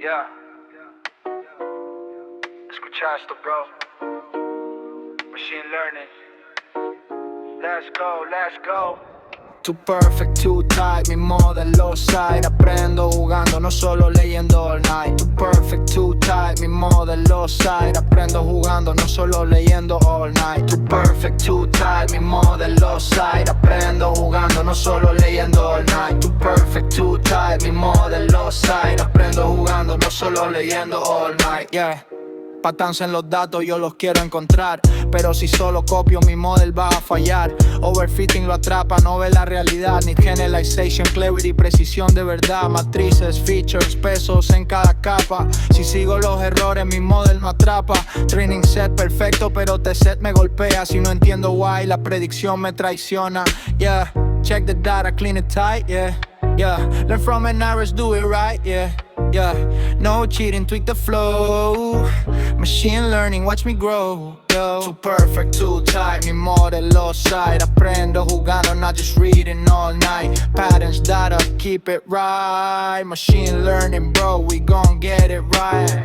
Yeah, escucha esto, bro. Machine learning. Let's go, let's go. Too perfect, too tight, mi modelo side. Aprendo jugando, no solo leyendo all night. Too perfect, too tight, mi modelo side. Aprendo jugando, no solo leyendo all night. Too perfect, too tight, mi modelo side. Aprendo jugando, no solo leyendo all night. Too perfect, too tight, mi modelo side. Aprendo jugando, no solo leyendo all night. Yeah. Patanza en los datos, yo los quiero encontrar. Pero si solo copio, mi model va a fallar. Overfitting lo atrapa, no ve la realidad. Need generalization, clarity, precisión de verdad. Matrices, features, pesos en cada capa. Si sigo los errores, mi model no atrapa. Training set perfecto, pero set me golpea. Si no entiendo why, la predicción me traiciona. Yeah, check the data, clean it tight, yeah. Yeah, learn from an errors, do it right, yeah. Yeah, no cheating, tweak the flow. Machine learning, watch me grow, yo. Too perfect, too tight, mi modelo side. Aprendo jugando, not just reading all night. Patterns, data, keep it right. Machine learning, bro, we gon' get it right.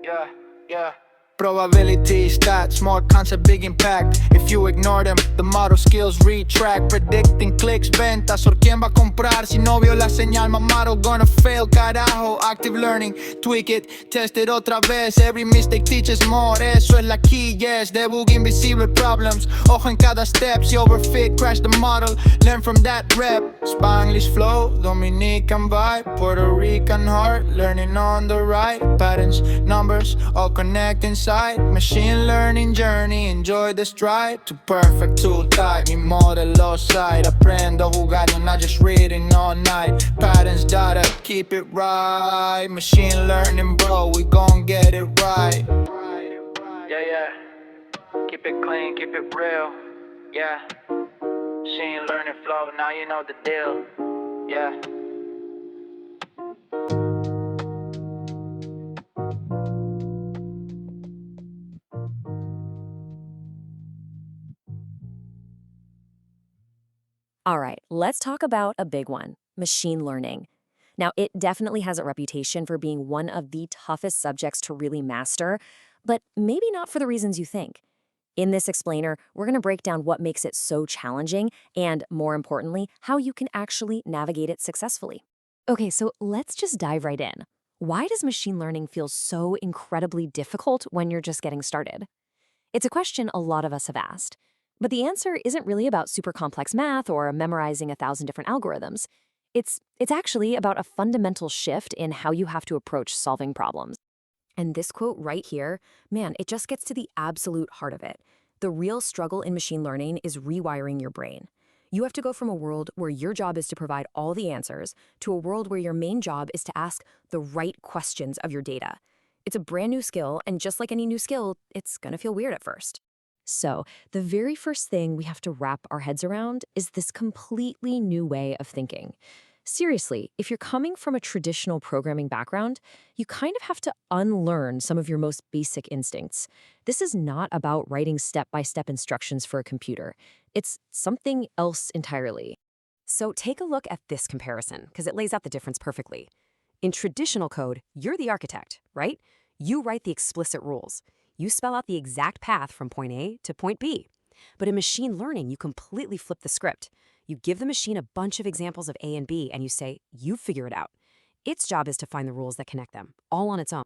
Yeah, yeah. Probability, stats, small concept, big impact. If you ignore them, the model skills retract. Predicting clicks, ventas, or quién va a comprar. Si no vio la señal, my model gonna fail, carajo. Active learning, tweak it, test it otra vez. Every mistake teaches more, eso es la key, yes. Debug invisible problems, ojo en cada step. Si overfit, crash the model, learn from that rep. Spanglish flow, Dominican vibe, Puerto Rican heart, learning on the right. Patterns, numbers, all connect inside. Machine learning journey, enjoy the stride. Too perfect, too tight, mi modelo side. Aprendo jugando, not just reading all night. Patterns, data, keep it right. Machine learning, bro, we gon' get it right. Yeah, yeah. Keep it clean, keep it real. Yeah. Machine learning flow, now you know the deal. Yeah. All right, let's talk about a big one, machine learning. Now, it definitely has a reputation for being one of the toughest subjects to really master, but maybe not for the reasons you think. In this explainer, we're going to break down what makes it so challenging and, more importantly, how you can actually navigate it successfully. Okay, so let's just dive right in. Why does machine learning feel so incredibly difficult when you're just getting started? It's a question a lot of us have asked. But the answer isn't really about super complex math or memorizing 1,000 different algorithms. It's actually about a fundamental shift in how you have to approach solving problems. And this quote right here, man, it just gets to the absolute heart of it. The real struggle in machine learning is rewiring your brain. You have to go from a world where your job is to provide all the answers to a world where your main job is to ask the right questions of your data. It's a brand new skill, and just like any new skill, it's gonna feel weird at first. So, the very first thing we have to wrap our heads around is this completely new way of thinking. Seriously, if you're coming from a traditional programming background, you kind of have to unlearn some of your most basic instincts. This is not about writing step-by-step instructions for a computer. It's something else entirely. So take a look at this comparison, because it lays out the difference perfectly. In traditional code, you're the architect, right? You write the explicit rules. You spell out the exact path from point A to point B. But in machine learning, you completely flip the script. You give the machine a bunch of examples of A and B, and you say, you figure it out. Its job is to find the rules that connect them, all on its own.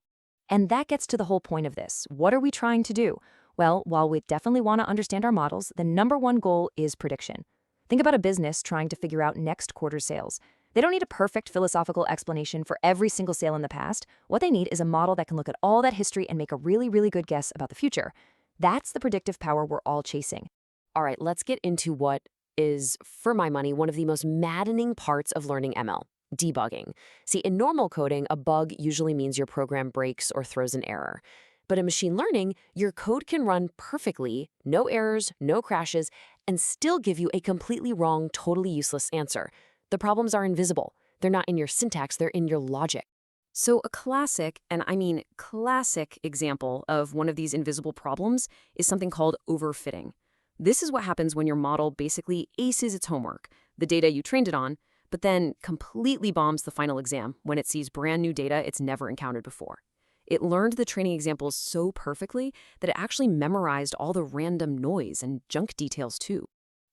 And that gets to the whole point of this. What are we trying to do? Well, while we definitely want to understand our models, the number one goal is prediction. Think about a business trying to figure out next quarter's sales. They don't need a perfect philosophical explanation for every single sale in the past. What they need is a model that can look at all that history and make a really, really good guess about the future. That's the predictive power we're all chasing. All right, let's get into what is, for my money, one of the most maddening parts of learning ML, debugging. See, in normal coding, a bug usually means your program breaks or throws an error. But in machine learning, your code can run perfectly, no errors, no crashes, and still give you a completely wrong, totally useless answer. The problems are invisible. They're not in your syntax, they're in your logic. So a classic, and I mean classic example of one of these invisible problems is something called overfitting. This is what happens when your model basically aces its homework, the data you trained it on, but then completely bombs the final exam when it sees brand new data it's never encountered before. It learned the training examples so perfectly that it actually memorized all the random noise and junk details too.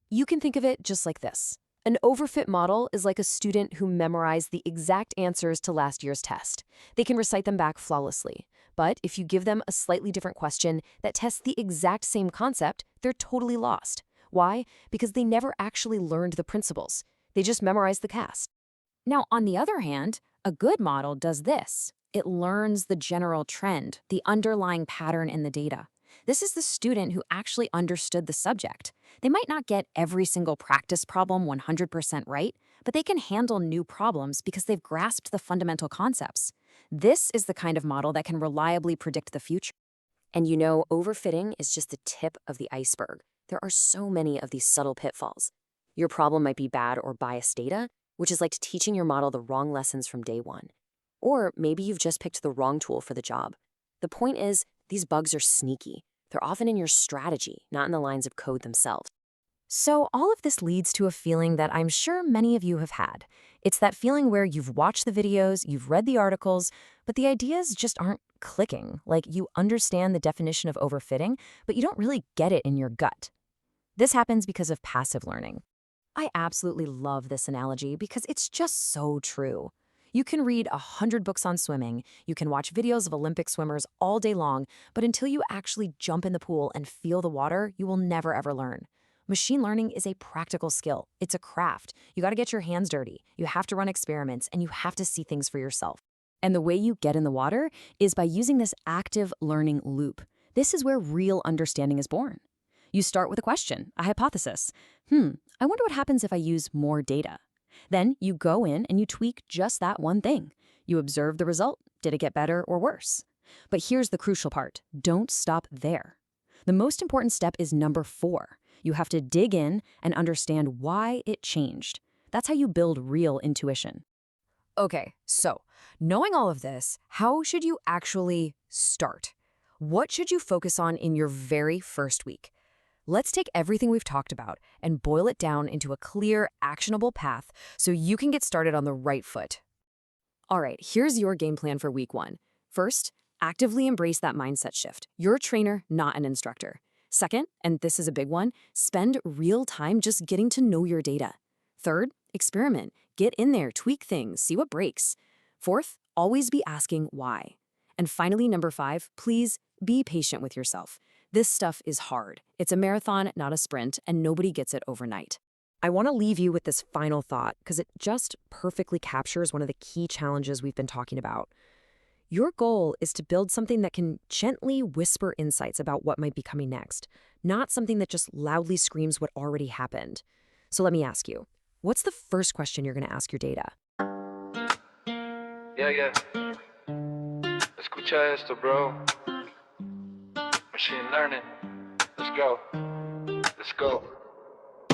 You can think of it just like this. An overfit model is like a student who memorized the exact answers to last year's test. They can recite them back flawlessly. But if you give them a slightly different question that tests the exact same concept, they're totally lost. Why? Because they never actually learned the principles. They just memorized the cast. Now, on the other hand, a good model does this. It learns the general trend, the underlying pattern in the data. This is the student who actually understood the subject. They might not get every single practice problem 100% right, but they can handle new problems because they've grasped the fundamental concepts. This is the kind of model that can reliably predict the future. And you know, overfitting is just the tip of the iceberg. There are so many of these subtle pitfalls. Your problem might be bad or biased data, which is like teaching your model the wrong lessons from day one. Or maybe you've just picked the wrong tool for the job. The point is, these bugs are sneaky. They're often in your strategy, not in the lines of code themselves. So all of this leads to a feeling that I'm sure many of you have had. It's that feeling where you've watched the videos, you've read the articles, but the ideas just aren't clicking. Like you understand the definition of overfitting, but you don't really get it in your gut. This happens because of passive learning. I absolutely love this analogy because it's just so true. You can read 100 books on swimming, you can watch videos of Olympic swimmers all day long, but until you actually jump in the pool and feel the water, you will never ever learn. Machine learning is a practical skill. It's a craft. You got to get your hands dirty. You have to run experiments, and you have to see things for yourself. And the way you get in the water is by using this active learning loop. This is where real understanding is born. You start with a question, a hypothesis. I wonder what happens if I use more data. Then you go in and you tweak just that one thing. You observe the result. Did it get better or worse? But here's the crucial part. Don't stop there. The most important step is number 4. You have to dig in and understand why it changed. That's how you build real intuition. Okay, so knowing all of this, how should you actually start? What should you focus on in your very first week? Let's take everything we've talked about and boil it down into a clear, actionable path so you can get started on the right foot. All right, here's your game plan for week 1. First, actively embrace that mindset shift. You're a trainer, not an instructor. Second, and this is a big one, spend real time just getting to know your data. Third, experiment. Get in there, tweak things, see what breaks. Fourth, always be asking why. And finally, number 5, please be patient with yourself. This stuff is hard. It's a marathon, not a sprint, and nobody gets it overnight. I want to leave you with this final thought because it just perfectly captures one of the key challenges we've been talking about. Your goal is to build something that can gently whisper insights about what might be coming next, not something that just loudly screams what already happened. So let me ask you, what's the first question you're going to ask your data? Yeah. Escucha esto, bro. Machine learning. Let's go.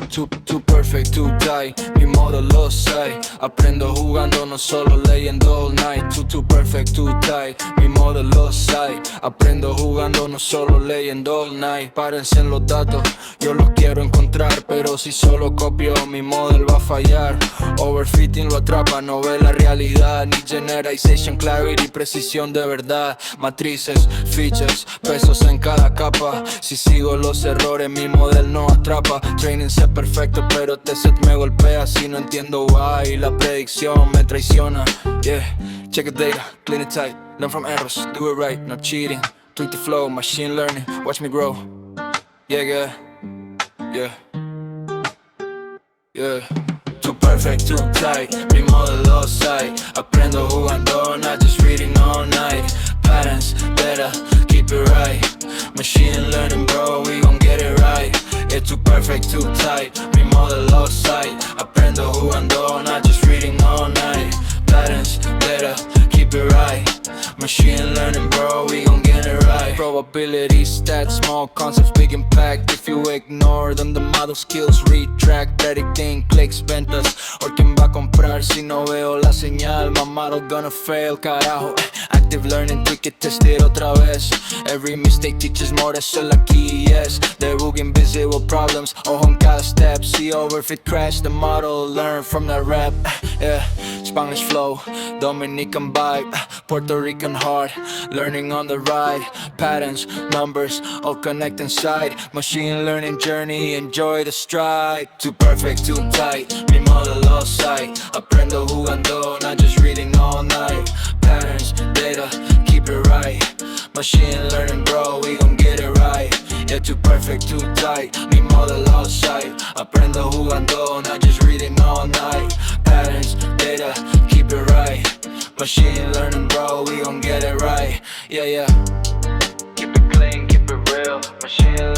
Too perfect, too tight, mi modo lo sai. Aprendo jugando, no solo leyendo all night. Too perfect, too tight, mi modo lo sai. Aprendo jugando, no solo leyendo all night. Párense en los datos, yo los quiero encontrar. Pero si solo copio, mi model va a fallar. Overfitting lo atrapa, no ve la realidad. Ni generalization, clarity, precisión de verdad. Matrices, features, pesos en cada capa. Si sigo los errores, mi model no atrapa. Training se perfecto, pero este set me golpea. Si no entiendo why, la predicción me traiciona. Yeah, check the data, clean it tight. Learn from errors, do it right, not cheating. Tweak the flow, machine learning, watch me grow. Yeah. Too perfect, too tight, mi modo lo sai. Aprendo jugando, not just reading all night. Patterns, data, keep it right. Machine learning, bro, we gon' get it right. Yeah, too perfect, too tight, mi modo lo sai. Aprendo jugando, not just reading all night. Patterns, data, keep it right. Machine learning, bro, we gon' get it right. Probability, stats, small concepts, big impact. If you ignore them, the model skills retract. Predicting clicks, ventas, o quién va a comprar si no veo la señal. My model gonna fail, carajo. active learning, tweak it, test it otra vez. Every mistake teaches more, that's all la key, yes. Debug invisible problems, ojo en cada step. See overfit crash the model, learn from the rap. Yeah, Spanish flow, Dominican vibe, Puerto Rican heart, learning on the ride. Patterns, numbers, all connect inside. Machine learning journey, enjoy the stride. Too perfect, too tight, mi model offside. Aprendo jugando, not just reading all night. Patterns, data, keep it right. Machine learning, bro, we gon' get it right. Yeah, too perfect, too tight, mi model outside. Aprendo jugando, not just reading all night. Patterns, data, keep it right. Machine learning, bro, we gon' get it right. Yeah, yeah. Keep it clean, keep it real. Machine